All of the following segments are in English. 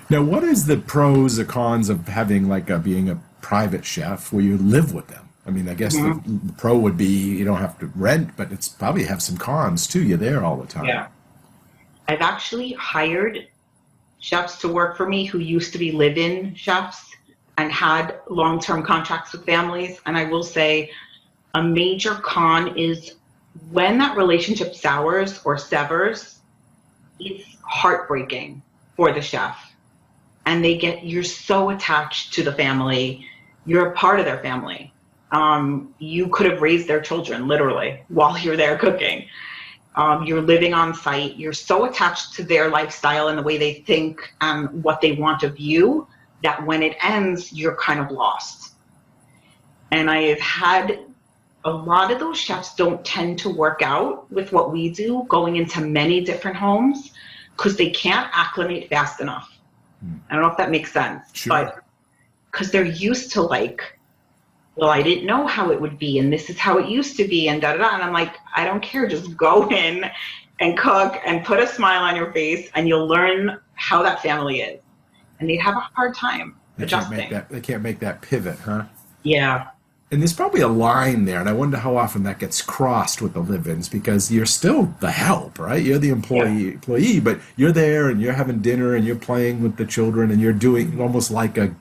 Now, what is the pros or cons of having like being a private chef where you live with them? I mean, I guess Hmm. the pro would be you don't have to rent, but it's probably have some cons too. You're there all the time. Yeah. I've actually hired chefs to work for me who used to be live-in chefs and had long-term contracts with families. And I will say a major con is when that relationship sours or severs, it's heartbreaking for the chef. And you're so attached to the family. You're a part of their family. You could have raised their children literally while you're there cooking. You're living on site. You're so attached to their lifestyle and the way they think and what they want of you that when it ends, you're kind of lost. And I have had a lot of those chefs don't tend to work out with what we do, going into many different homes because they can't acclimate fast enough. Hmm. I don't know if that makes sense, Sure. but because they're used to like, well, I didn't know how it would be, and this is how it used to be, and da da da. And I'm like, I don't care. Just go in and cook and put a smile on your face, and you'll learn how that family is. And they have a hard time They can't make adjusting. that. They can't make that pivot, huh? Yeah, And there's probably a line there, and I wonder how often that gets crossed with the live-ins because you're still the help, right? You're the yeah, employee, but you're there and you're having dinner and you're playing with the children and you're doing almost like a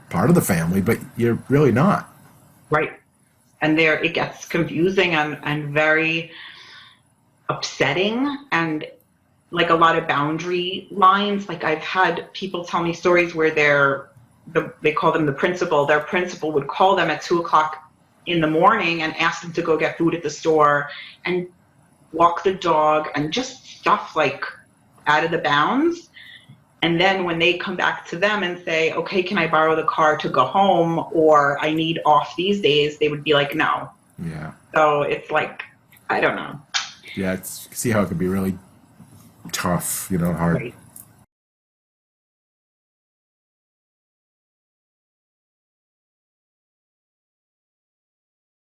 part of the family, but you're really not. right. And there it gets confusing and very upsetting and like a lot of boundary lines. Like I've had people tell me stories where they call them the principal. Their principal would call them at 2 o'clock in the morning and ask them to go get food at the store and walk the dog and just stuff like out of the bounds. And then when they come back to them and say, okay, can I borrow the car to go home or I need off these days, they would be like, no. Yeah. So it's like, I don't know. Yeah, see how it can be really tough, hard. Right.